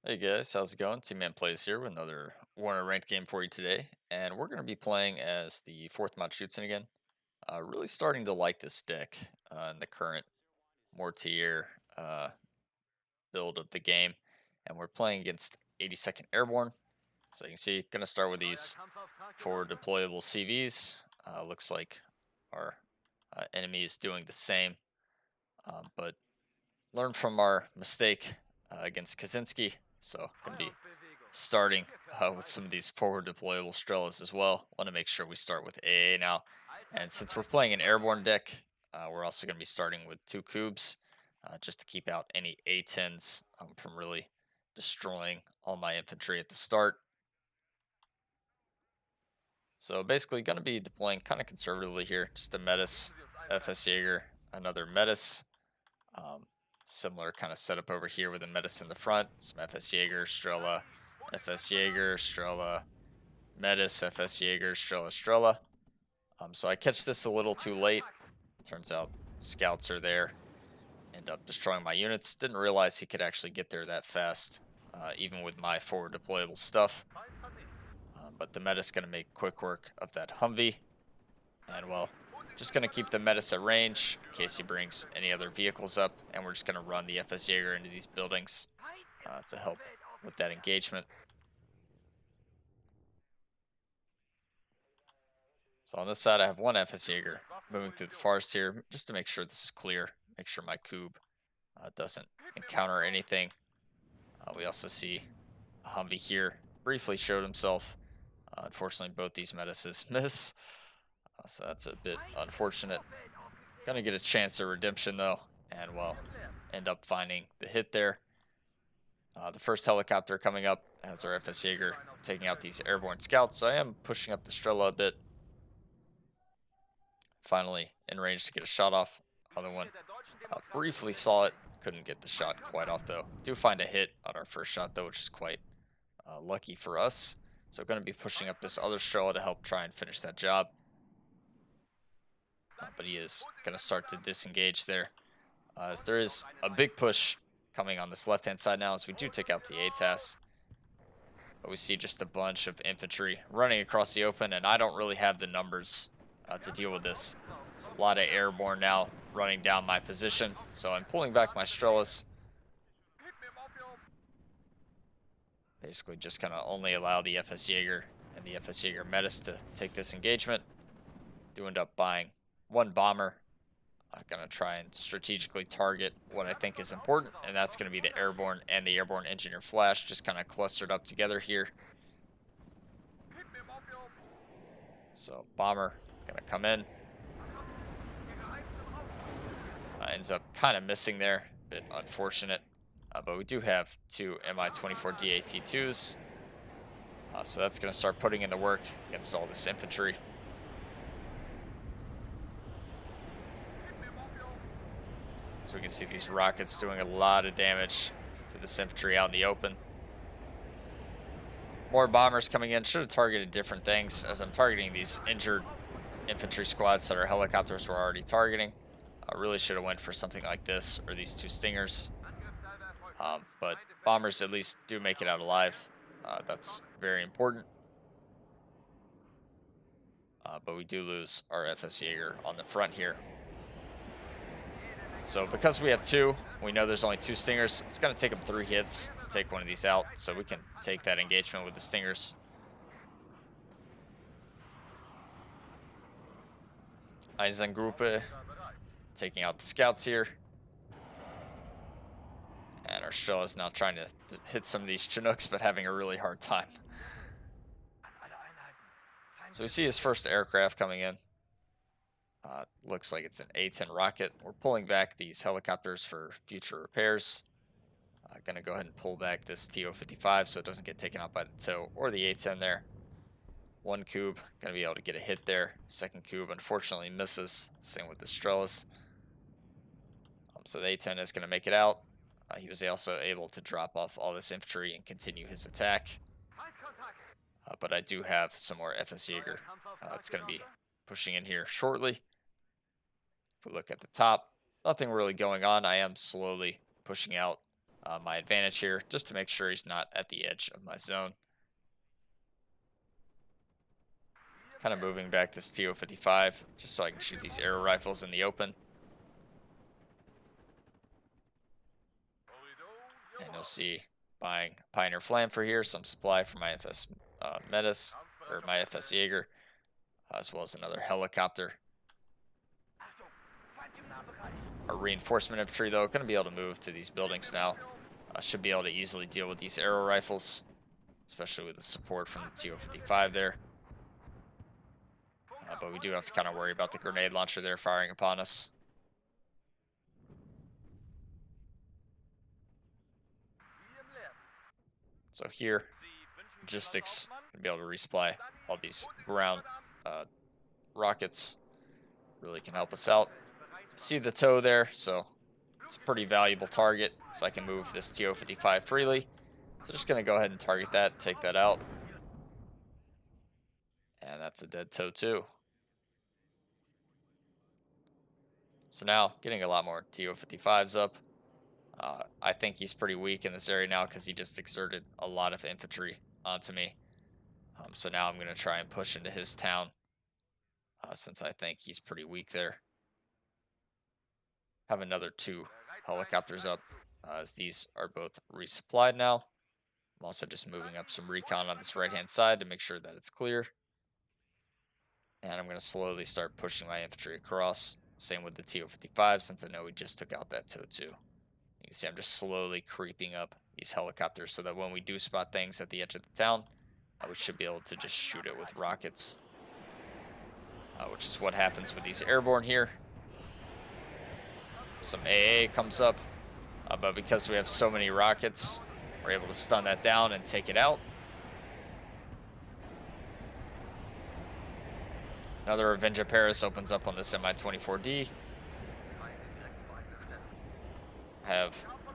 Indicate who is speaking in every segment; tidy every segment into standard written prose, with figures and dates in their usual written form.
Speaker 1: Hey guys, how's it going? tmanplays here with another Warner Ranked game for you today, and we're going to be playing as the fourth mod Schutzen again. Really starting to like this deck in the current Mortier build of the game, and we're playing against 82nd Airborne. So you can see, going to start with these four deployable CVs. Looks like our enemy is doing the same, but learn from our mistake against Kaczynski. So going to be starting with some of these forward deployable Strellas as well. Want to make sure we start with AA now. And since we're playing an airborne deck, we're also going to be starting with two cubes just to keep out any A10s from really destroying all my infantry at the start. So basically going to be deploying kind of conservatively here. Just a Metis, FS Jaeger, another Metis. Um, Similar kind of setup over here with a Metis in the front. Some FS Jaeger, Strela, FS Jaeger, Strela, Metis, FS Jaeger, Strela, Strela. So I catch this a little too late. Turns out scouts are there. End up destroying my units. Didn't realize he could actually get there that fast, even with my forward deployable stuff. But the Metis going to make quick work of that Humvee. And well, just going to keep the Metis at range in case he brings any other vehicles up. And we're just going to run the FS Jaeger into these buildings to help with that engagement. So on this side, I have one FS Jaeger moving through the forest here just to make sure this is clear. Make sure my cube doesn't encounter anything. We also see a Humvee here. Briefly showed himself. Unfortunately, both these Medices miss. So that's a bit unfortunate. Gonna get a chance at redemption though. And well, end up finding the hit there. The first helicopter coming up has our FS Jaeger taking out these airborne scouts. So I am pushing up the Strela a bit. Finally in range to get a shot off. Other one briefly saw it. Couldn't get the shot quite off though. Do find a hit on our first shot though, which is quite lucky for us. So going to be pushing up this other Strela to help try and finish that job. But he is going to start to disengage there. As there is a big push coming on this left-hand side now as we do take out the ATAS. But we see just a bunch of infantry running across the open, and I don't really have the numbers to deal with this. There's a lot of airborne now running down my position, so I'm pulling back my Strellas. Basically just kind of only allow the FS Jaeger and the FS Jaeger Metis to take this engagement. Do end up buying one bomber. I'm going to try and strategically target what I think is important, and that's going to be the airborne and the airborne engineer flash, just kind of clustered up together here. So bomber going to come in. Ends up kind of missing there, bit unfortunate. But we do have two Mi-24 DAT2s. So that's going to start putting in the work against all this infantry. So we can see these rockets doing a lot of damage to this infantry out in the open. More bombers coming in. Should have targeted different things as I'm targeting these injured infantry squads that our helicopters were already targeting. I really should have went for something like this or these two Stingers. But bombers at least do make it out alive. That's very important. But we do lose our FS Jaeger on the front here. So because we have two, we know there's only two Stingers. It's going to take them 3 hits to take one of these out. So we can take that engagement with the Stingers. Eisengruppe taking out the scouts here. And our Strela is now trying to hit some of these Chinooks, but having a really hard time. So we see his first aircraft coming in. Looks like it's an A-10 rocket. We're pulling back these helicopters for future repairs. Gonna go ahead and pull back this TO-55 so it doesn't get taken out by the TOW or the A-10 there. One cube, gonna be able to get a hit there. Second cube, unfortunately, misses. Same with the Strelas. So the A-10 is gonna make it out. He was also able to drop off all this infantry and continue his attack. But I do have some more FS Jaeger. It's gonna be pushing in here shortly. If we look at the top, nothing really going on. I am slowly pushing out my advantage here, just to make sure he's not at the edge of my zone. Kind of moving back this TO-55 just so I can shoot these arrow rifles in the open. And you'll see buying Pioneer Flammer here, some supply for my FS Metis, or my FS Jaeger, as well as another helicopter. Our reinforcement infantry, though, going to be able to move to these buildings now. Should be able to easily deal with these arrow rifles, especially with the support from the TO-55 there. But we do have to kind of worry about the grenade launcher there firing upon us. So here, logistics going to be able to resupply all these ground rockets. Really can help us out. See the toe there, so it's a pretty valuable target, so I can move this TO-55 freely. So just going to go ahead and target that, take that out. And that's a dead toe too. So now, getting a lot more TO-55s up. I think he's pretty weak in this area now because he just exerted a lot of infantry onto me. So now I'm going to try and push into his town, since I think he's pretty weak there. Have another 2 helicopters up, as these are both resupplied now. I'm also just moving up some recon on this right-hand side to make sure that it's clear. And I'm going to slowly start pushing my infantry across. Same with the TO-55, since I know we just took out that TOW 2. You can see I'm just slowly creeping up these helicopters so that when we do spot things at the edge of the town, we should be able to just shoot it with rockets. Which is what happens with these airborne here. Some AA comes up, but because we have so many rockets, we're able to stun that down and take it out. Another Avenger Paris opens up on this Mi-24D. Have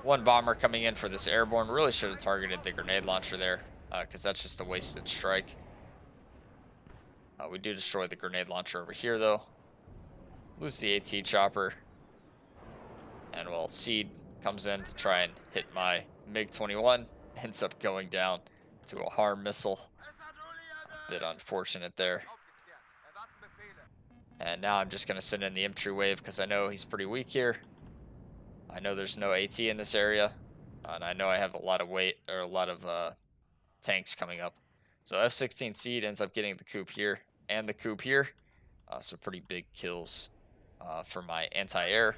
Speaker 1: 1 bomber coming in for this airborne. Really should have targeted the grenade launcher there, because that's just a wasted strike. We do destroy the grenade launcher over here, though. Lose the AT chopper. And while Seed comes in to try and hit my MiG-21, ends up going down to a harm missile. A bit unfortunate there. And now I'm just going to send in the infantry wave because I know he's pretty weak here. I know there's no AT in this area. And I know I have a lot of weight, or a lot of tanks coming up. So F-16 Seed ends up getting the coup here and the coup here. So pretty big kills for my anti-air.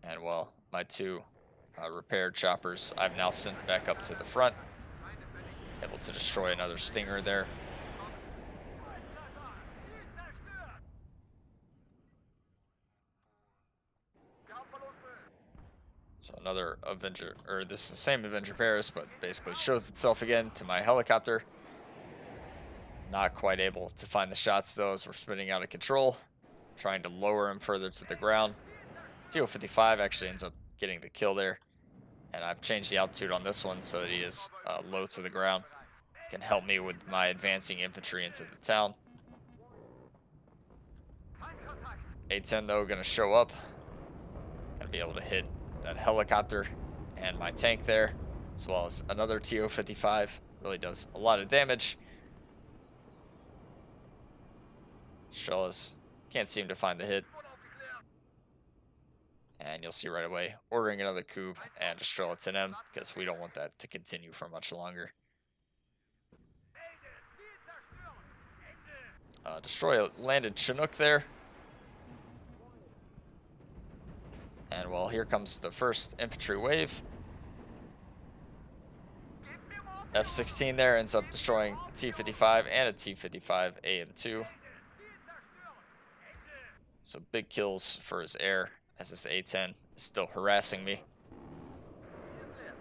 Speaker 1: And well, my 2 repaired choppers I've now sent back up to the front. Able to destroy another Stinger there. So another Avenger, or this is the same Avenger Paris, but basically shows itself again to my helicopter. Not quite able to find the shots though, as we're spinning out of control. Trying to lower him further to the ground. TO-55 actually ends up getting the kill there. And I've changed the altitude on this one so that he is low to the ground. Can help me with my advancing infantry into the town. A-10 though, gonna show up. Gonna be able to hit that helicopter and my tank there, as well as another TO-55. Really does a lot of damage. Strellas can't seem to find the hit. And you'll see right away, ordering another coup and a Strela 10M, because we don't want that to continue for much longer. Destroy a landed Chinook there. And well, here comes the first infantry wave. F-16 there ends up destroying a T-55 and a T-55 AM2. So big kills for his air, as this A-10 is still harassing me.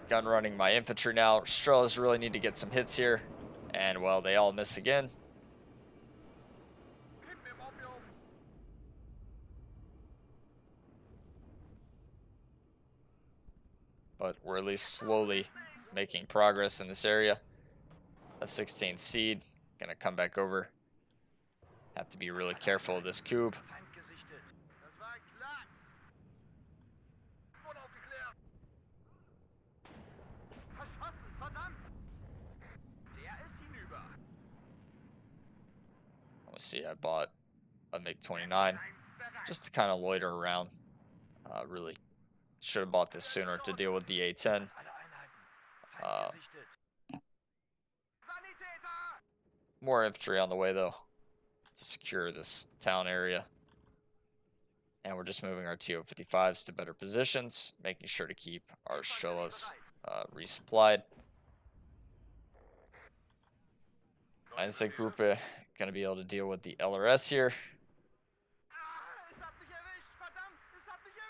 Speaker 1: Gun running my infantry now. Strellas really need to get some hits here. And well, they all miss again. But we're at least slowly making progress in this area. F-16 Seed gonna come back over. Have to be really careful of this cube. Let's see, I bought a MiG-29 just to kind of loiter around. Really should have bought this sooner to deal with the A-10. More infantry on the way, though, to secure this town area. And we're just moving our TO-55s to better positions, making sure to keep our Strelas resupplied. Einzelgruppe going to be able to deal with the LRS here.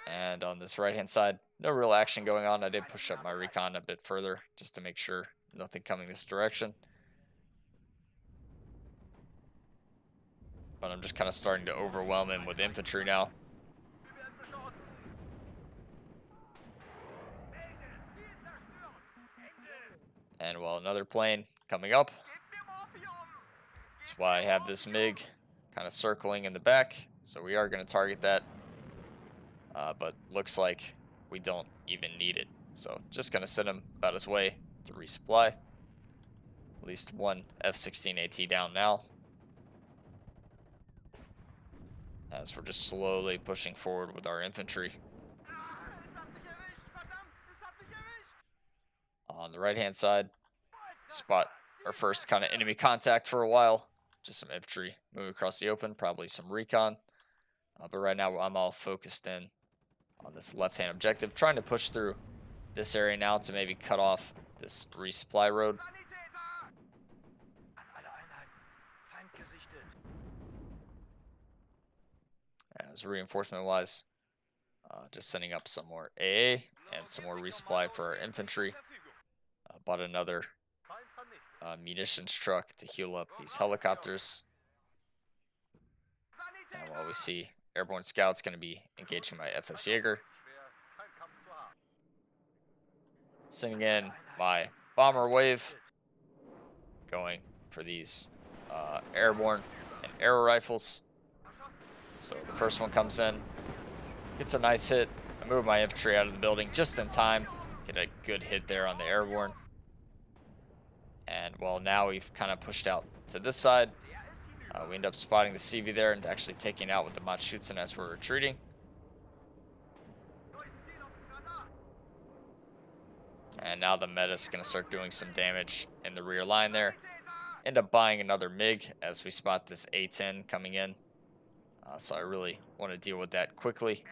Speaker 1: And on this right-hand side, no real action going on. I did push up my recon a bit further just to make sure nothing coming this direction. But I'm just kind of starting to overwhelm him with infantry now. And well, another plane coming up. That's why I have this MiG kind of circling in the back. So we are going to target that. But looks like we don't even need it. So just going to send him about his way to resupply. At least one F-16AT down now. As we're just slowly pushing forward with our infantry. On the right-hand side, spot our first kind of enemy contact for a while. Just some infantry moving across the open, probably some recon. But right now I'm all focused in on this left-hand objective, trying to push through this area now to maybe cut off this resupply road. As reinforcement-wise, just sending up some more AA and some more resupply for our infantry. Bought another munitions truck to heal up these helicopters. And while we see airborne scouts going to be engaging my FS Jaeger. Sending in my bomber wave. Going for these airborne and arrow rifles. So the first one comes in. Gets a nice hit. I move my infantry out of the building just in time. Get a good hit there on the airborne. And well, now we've kind of pushed out to this side. We end up spotting the CV there and actually taking out with the Machschützen as we're retreating. And now the Meta's going to start doing some damage in the rear line there. End up buying another MiG as we spot this A-10 coming in. So I really want to deal with that quickly.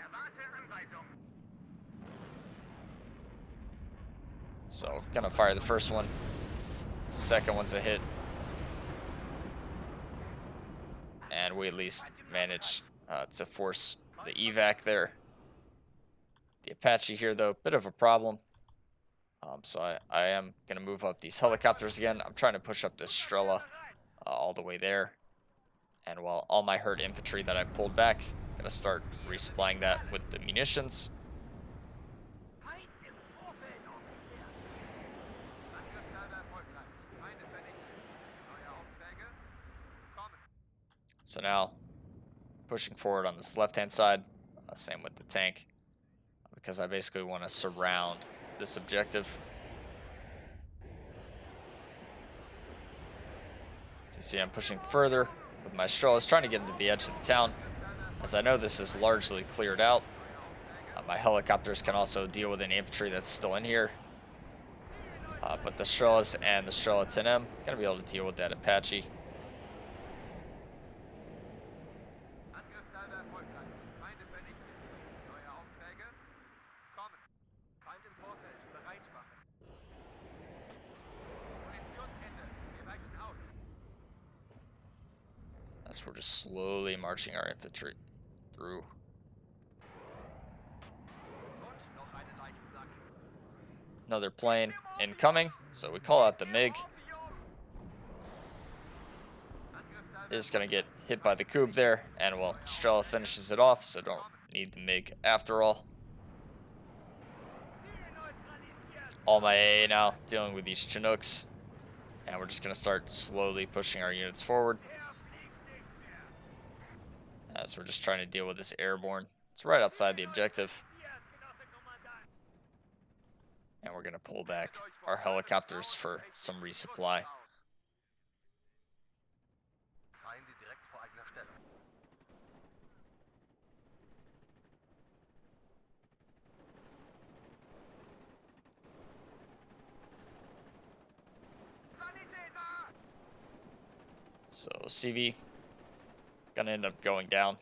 Speaker 1: So gonna fire the first one. Second one's a hit. And we at least managed to force the evac there. The Apache here, though, bit of a problem. So I am going to move up these helicopters again. I'm trying to push up this Strela all the way there. And while all my hurt infantry that I pulled back, I'm going to start resupplying that with the munitions. So now, pushing forward on this left-hand side, same with the tank, because I basically want to surround this objective. You see I'm pushing further with my Strelas, trying to get into the edge of the town, as I know this is largely cleared out. My helicopters can also deal with any infantry that's still in here. But the Strelas and the Strela 10M going to be able to deal with that Apache. As we're just slowly marching our infantry through. Another plane incoming, so we call out the MiG. It's going to get hit by the Kub there, and well, Strela finishes it off, so don't need the MiG after all. All my AA now, dealing with these Chinooks, and we're just going to start slowly pushing our units forward. As we're just trying to deal with this airborne It's right outside the objective. And we're going to pull back our helicopters for some resupply. So CV gonna end up going down.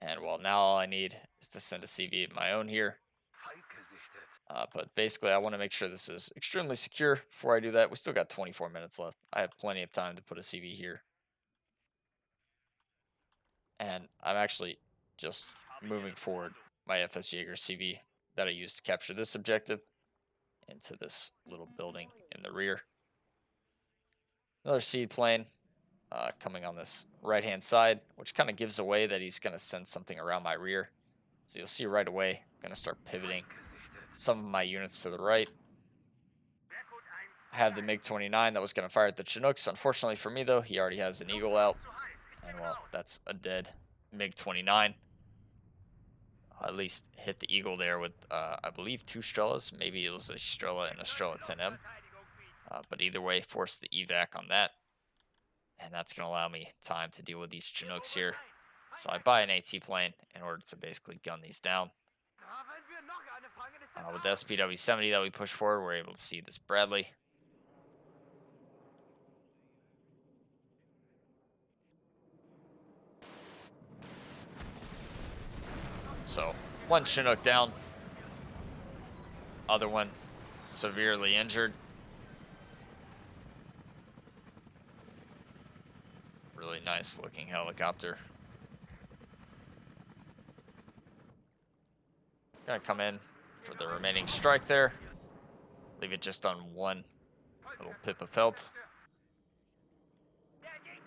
Speaker 1: And well, now all I need is to send a CV of my own here. But basically, I want to make sure this is extremely secure. Before I do that, we still got 24 minutes left. I have plenty of time to put a CV here. And I'm actually just moving forward my FS Jaeger CV that I used to capture this objective into this little building in the rear. Another seed plane coming on this right-hand side, which kind of gives away that he's going to send something around my rear. So you'll see right away, I'm going to start pivoting some of my units to the right. I have the MiG-29 that was going to fire at the Chinooks. Unfortunately for me, though, he already has an Eagle out. And, well, that's a dead MiG-29. At least hit the Eagle there with, I believe, 2 Strelas. Maybe it was a Strela and a Strela 10M. But either way, forced the evac on that. And that's going to allow me time to deal with these Chinooks here. So I buy an AT plane in order to basically gun these down. With the SPW-70 that we push forward, we're able to see this Bradley. So one Chinook down. Other one severely injured. Really nice looking helicopter. Gonna come in for the remaining strike there. Leave it just on one little pip of health.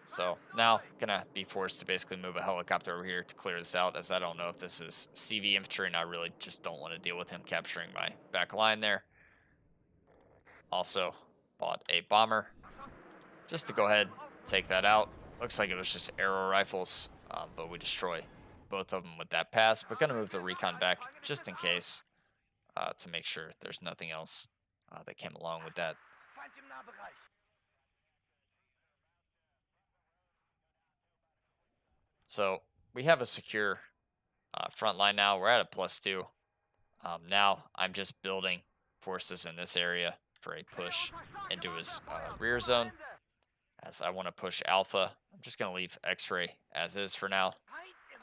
Speaker 1: So now gonna be forced to basically move a helicopter over here to clear this out, as I don't know if this is CV infantry and I really just don't want to deal with him capturing my back line there. Also bought a bomber just to go ahead, take that out. Looks like it was just arrow rifles, but we destroy both of them with that pass. But gonna move the recon back just in case, to make sure there's nothing else that came along with that. So we have a secure front line now. We're at a +2. Now I'm just building forces in this area for a push into his rear zone, as I want to push Alpha. I'm just going to leave X-ray as is for now.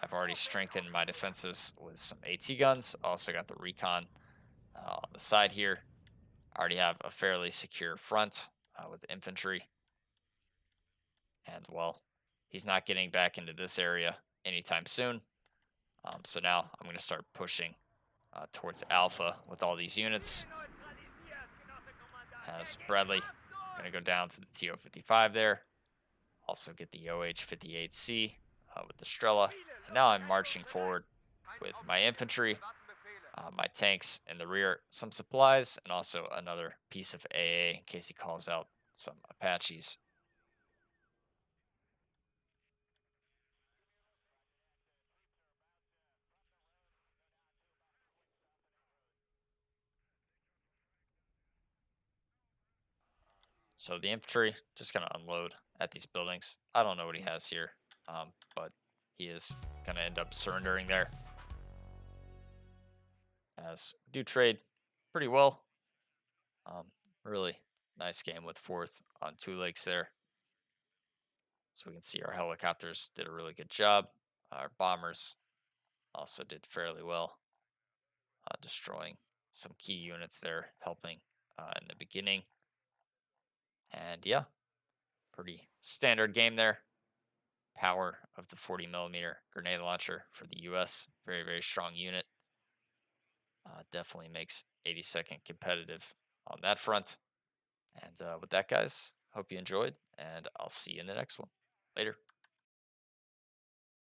Speaker 1: I've already strengthened my defenses with some AT guns. Also got the recon on the side here. I already have a fairly secure front with infantry. And, well, he's not getting back into this area anytime soon. So now I'm going to start pushing towards Alpha with all these units. As Bradley going to go down to the TO-55 there. Also get the OH-58C with the Strela. And now I'm marching forward with my infantry, my tanks in the rear, some supplies, and also another piece of AA in case he calls out some Apaches. So the infantry just going to unload at these buildings. I don't know what he has here, but he is going to end up surrendering there. As we do trade pretty well. Really nice game with 4th on 2 lakes there. So we can see our helicopters did a really good job. Our bombers also did fairly well, destroying some key units there, helping in the beginning. And yeah, pretty standard game there. Power of the 40mm grenade launcher for the US. Very, very strong unit. Definitely makes 82nd competitive on that front. And with that, guys, hope you enjoyed, and I'll see you in the next one. Later.